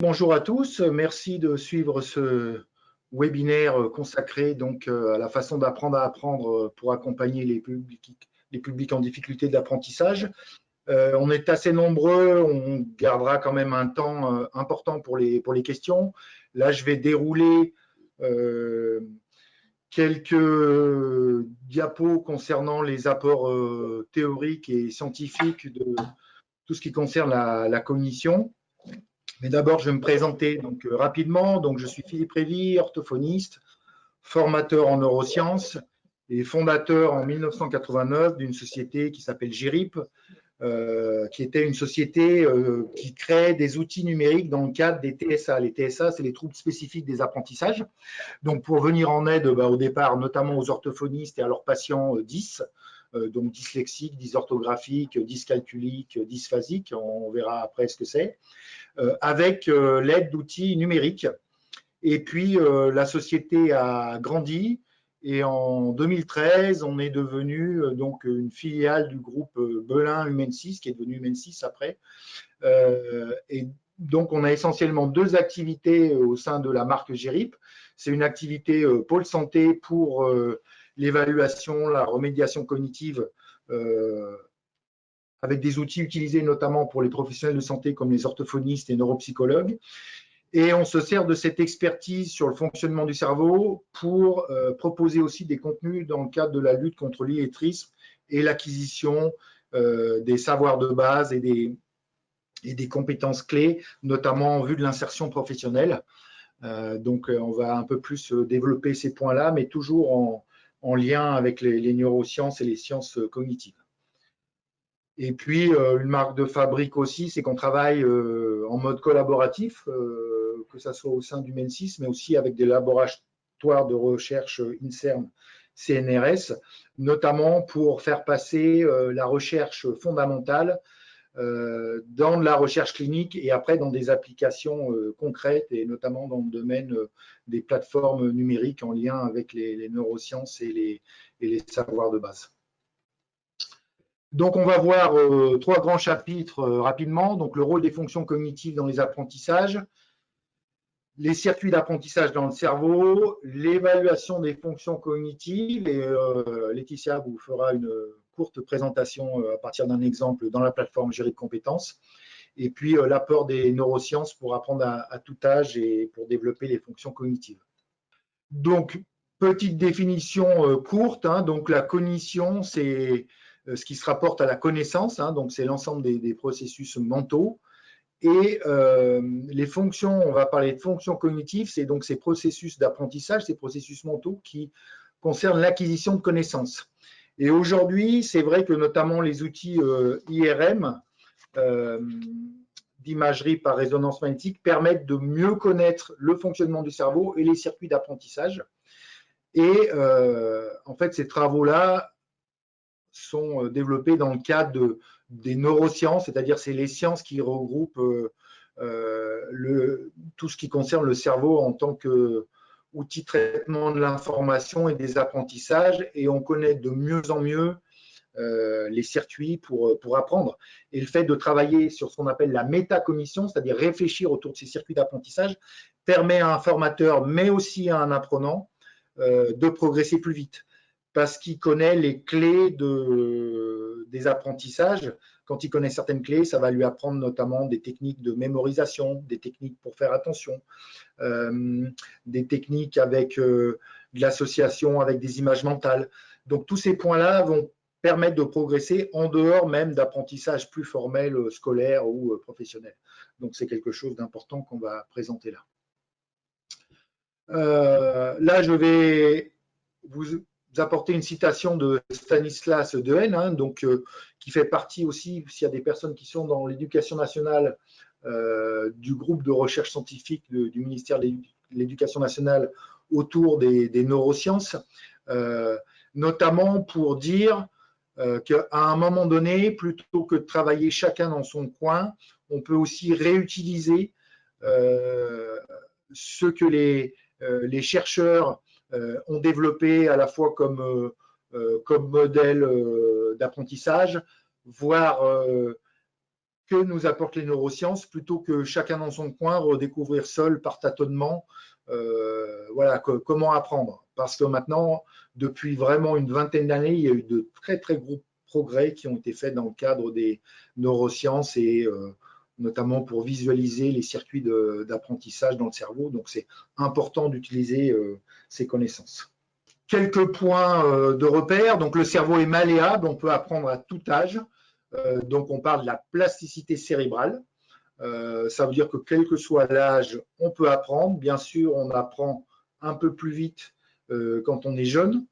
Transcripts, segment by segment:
Bonjour à tous, merci de suivre ce webinaire consacré donc à la façon d'apprendre à apprendre pour accompagner les publics en difficulté d'apprentissage. On est assez nombreux, on gardera quand même un temps important pour les questions. Là, je vais dérouler quelques diapos concernant les apports théoriques et scientifiques de tout ce qui concerne la cognition. Mais d'abord, je vais me présenter donc, rapidement. Donc, je suis Philippe Révy, orthophoniste, formateur en neurosciences et fondateur en 1989 d'une société qui s'appelle GIRIP, qui était une société qui crée des outils numériques dans le cadre des TSA. Les TSA, c'est les troubles spécifiques des apprentissages. Donc, pour venir en aide au départ, notamment aux orthophonistes et à leurs patients 10, donc dyslexiques, dysorthographiques, dyscalculiques, dysphasiques, on verra après ce que c'est. Avec l'aide d'outils numériques. Et puis, la société a grandi et en 2013, on est devenu donc une filiale du groupe Belin Humain6, qui est devenu Humain6 après. Et donc, on a essentiellement deux activités au sein de la marque GIRIP. C'est une activité pôle santé pour l'évaluation, la remédiation cognitive avec des outils utilisés notamment pour les professionnels de santé comme les orthophonistes et neuropsychologues. Et on se sert de cette expertise sur le fonctionnement du cerveau pour proposer aussi des contenus dans le cadre de la lutte contre l'illettrisme et l'acquisition des savoirs de base et des compétences clés, notamment en vue de l'insertion professionnelle. Donc, on va un peu plus développer ces points-là, mais toujours en lien avec les neurosciences et les sciences cognitives. Et puis, une marque de fabrique aussi, c'est qu'on travaille en mode collaboratif, que ce soit au sein du Humain6, mais aussi avec des laboratoires de recherche INSERM, CNRS, notamment pour faire passer la recherche fondamentale dans la recherche clinique et après dans des applications concrètes, et notamment dans le domaine des plateformes numériques en lien avec les neurosciences et les savoirs de base. Donc, on va voir trois grands chapitres rapidement. Donc, le rôle des fonctions cognitives dans les apprentissages, les circuits d'apprentissage dans le cerveau, l'évaluation des fonctions cognitives. Et Laetitia vous fera une courte présentation à partir d'un exemple dans la plateforme GIRIP Compétences. Et puis, l'apport des neurosciences pour apprendre à tout âge et pour développer les fonctions cognitives. Donc, petite définition courte. Donc, la cognition, c'est ce qui se rapporte à la connaissance, donc c'est l'ensemble des processus mentaux. Et les fonctions, on va parler de fonctions cognitives, c'est donc ces processus d'apprentissage, ces processus mentaux qui concernent l'acquisition de connaissances. Et aujourd'hui, c'est vrai que notamment les outils IRM, d'imagerie par résonance magnétique, permettent de mieux connaître le fonctionnement du cerveau et les circuits d'apprentissage. Et en fait, ces travaux-là sont développés dans le cadre des neurosciences, c'est-à-dire c'est les sciences qui regroupent tout ce qui concerne le cerveau en tant qu'outil de traitement de l'information et des apprentissages, et on connaît de mieux en mieux les circuits pour apprendre. Et le fait de travailler sur ce qu'on appelle la métacognition, c'est-à-dire réfléchir autour de ces circuits d'apprentissage, permet à un formateur, mais aussi à un apprenant, de progresser plus vite, parce qu'il connaît les clés des apprentissages. Quand il connaît certaines clés, ça va lui apprendre notamment des techniques de mémorisation, des techniques pour faire attention, des techniques avec de l'association avec des images mentales. Donc, tous ces points-là vont permettre de progresser en dehors même d'apprentissage plus formel, scolaire ou professionnel. Donc, c'est quelque chose d'important qu'on va présenter là. Là, je vais vous apporter une citation de Stanislas Dehaene, qui fait partie aussi, s'il y a des personnes qui sont dans l'éducation nationale, du groupe de recherche scientifique du ministère de l'Éducation nationale autour des neurosciences, notamment pour dire qu'à un moment donné, plutôt que de travailler chacun dans son coin, on peut aussi réutiliser ce que les chercheurs ont développé à la fois comme modèle d'apprentissage, voire que nous apportent les neurosciences, plutôt que chacun dans son coin redécouvrir seul par tâtonnement voilà, comment apprendre. Parce que maintenant, depuis vraiment une vingtaine d'années, il y a eu de très très gros progrès qui ont été faits dans le cadre des neurosciences et notamment pour visualiser les circuits d'apprentissage dans le cerveau. Donc c'est important d'utiliser ces connaissances. Quelques points de repère. Donc le cerveau est malléable, on peut apprendre à tout âge. Donc on parle de la plasticité cérébrale. Ça veut dire que quel que soit l'âge, on peut apprendre. Bien sûr, on apprend un peu plus vite quand on est jeune,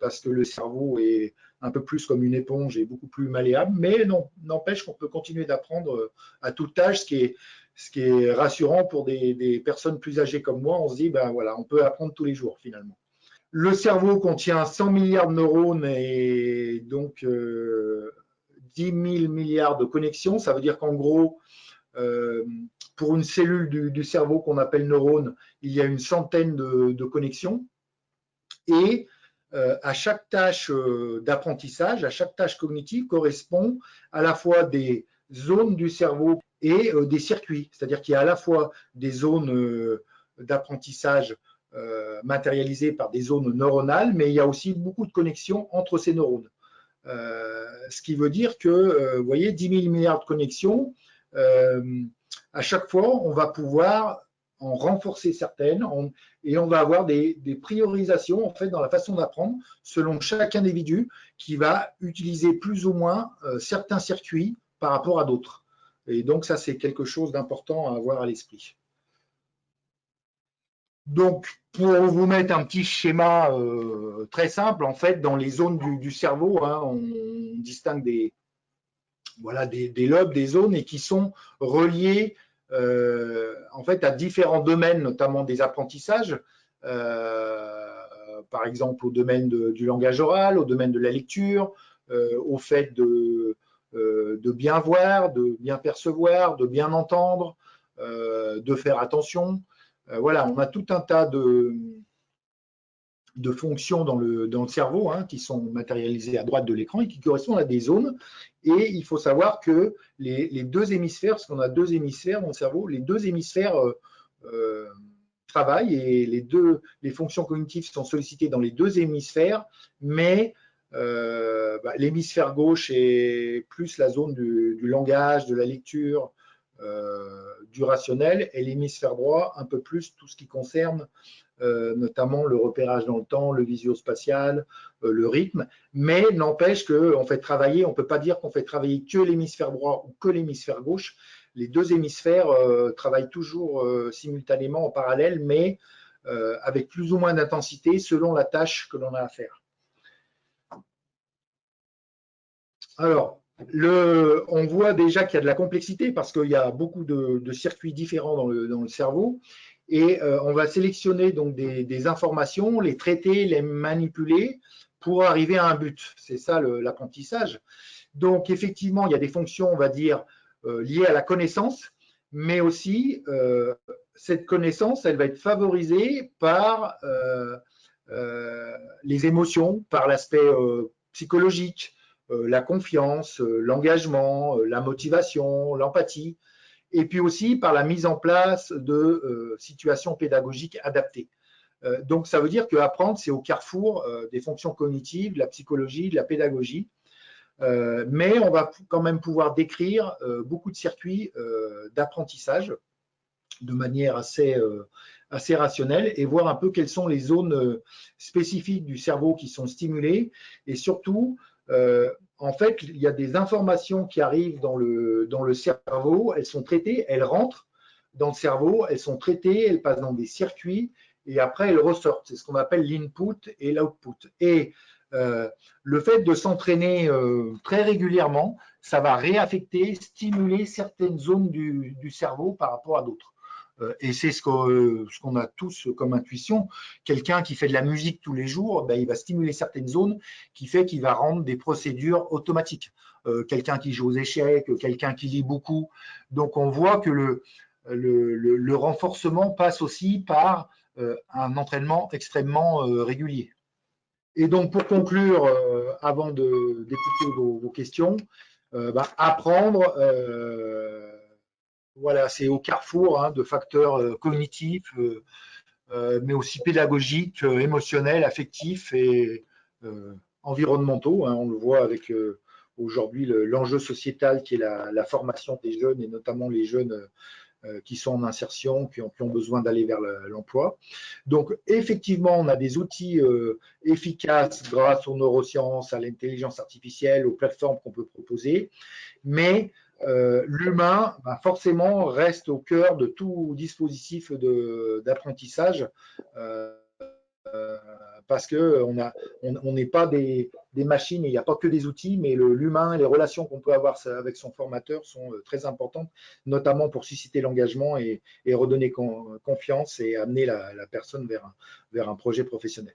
parce que le cerveau est un peu plus comme une éponge et beaucoup plus malléable, mais n'empêche qu'on peut continuer d'apprendre à tout âge, ce qui est rassurant pour des personnes plus âgées comme moi. On se dit, ben voilà, on peut apprendre tous les jours finalement. Le cerveau contient 100 milliards de neurones et donc 10 000 milliards de connexions. Ça veut dire qu'en gros, pour une cellule du cerveau qu'on appelle neurone, il y a une centaine de connexions. Et à chaque tâche d'apprentissage, à chaque tâche cognitive correspond à la fois des zones du cerveau et des circuits. C'est-à-dire qu'il y a à la fois des zones d'apprentissage matérialisées par des zones neuronales, mais il y a aussi beaucoup de connexions entre ces neurones. Ce qui veut dire que, vous voyez, 10 000 milliards de connexions, à chaque fois, on va pouvoir en renforcer certaines et on va avoir des priorisations en fait dans la façon d'apprendre selon chaque individu qui va utiliser plus ou moins certains circuits par rapport à d'autres. Et donc ça, c'est quelque chose d'important à avoir à l'esprit. Donc, pour vous mettre un petit schéma très simple, en fait, dans les zones du cerveau, hein, on distingue voilà, des lobes, des zones, et qui sont reliés en fait à différents domaines, notamment des apprentissages, par exemple au domaine du langage oral, au domaine de la lecture, au fait de bien voir, de bien percevoir, de bien entendre, de faire attention. Voilà, on a tout un tas de fonctions dans le cerveau hein, qui sont matérialisées à droite de l'écran et qui correspondent à des zones. Et il faut savoir que les deux hémisphères, parce qu'on a deux hémisphères dans le cerveau, les deux hémisphères travaillent et les fonctions cognitives sont sollicitées dans les deux hémisphères, mais l'hémisphère gauche est plus la zone du langage, de la lecture, du rationnel, et l'hémisphère droit un peu plus tout ce qui concerne notamment le repérage dans le temps, le visio-spatial, le rythme, mais n'empêche qu'on fait travailler, on ne peut pas dire qu'on fait travailler que l'hémisphère droit ou que l'hémisphère gauche. Les deux hémisphères travaillent toujours simultanément en parallèle, mais avec plus ou moins d'intensité selon la tâche que l'on a à faire. Alors, on voit déjà qu'il y a de la complexité parce qu'il y a beaucoup de circuits différents dans le cerveau. Et on va sélectionner donc des informations, les traiter, les manipuler pour arriver à un but. C'est ça l'apprentissage. Donc effectivement, il y a des fonctions, on va dire, liées à la connaissance, mais aussi cette connaissance, elle va être favorisée par les émotions, par l'aspect psychologique, la confiance, l'engagement, la motivation, l'empathie, et puis aussi par la mise en place de situations pédagogiques adaptées. Donc, ça veut dire qu'apprendre, c'est au carrefour des fonctions cognitives, de la psychologie, de la pédagogie. Mais on va quand même pouvoir décrire beaucoup de circuits d'apprentissage de manière assez rationnelle et voir un peu quelles sont les zones spécifiques du cerveau qui sont stimulées. Et surtout, en fait, il y a des informations qui arrivent dans le cerveau, elles sont traitées, elles rentrent dans le cerveau, elles sont traitées, elles passent dans des circuits et après elles ressortent. C'est ce qu'on appelle l'input et l'output. Et le fait de s'entraîner très régulièrement, ça va réaffecter, stimuler certaines zones du cerveau par rapport à d'autres. Et c'est ce qu'on a tous comme intuition. Quelqu'un qui fait de la musique tous les jours, ben, il va stimuler certaines zones qui fait qu'il va rendre des procédures automatiques. Quelqu'un qui joue aux échecs, quelqu'un qui lit beaucoup. Donc on voit que le renforcement passe aussi par un entraînement extrêmement régulier. Et donc pour conclure, avant d'écouter vos questions, apprendre, voilà, c'est au carrefour hein, de facteurs cognitifs, mais aussi pédagogiques, émotionnels, affectifs et environnementaux. Hein. On le voit avec aujourd'hui l'enjeu sociétal qui est la formation des jeunes et notamment les jeunes qui sont en insertion, qui ont besoin d'aller vers l'emploi. Donc, effectivement, on a des outils efficaces grâce aux neurosciences, à l'intelligence artificielle, aux plateformes qu'on peut proposer, mais l'humain, forcément, reste au cœur de tout dispositif d'apprentissage. Parce qu'on n'est pas des machines et il n'y a pas que des outils, mais l'humain et les relations qu'on peut avoir avec son formateur sont très importantes, notamment pour susciter l'engagement et redonner confiance et amener la personne vers un projet professionnel.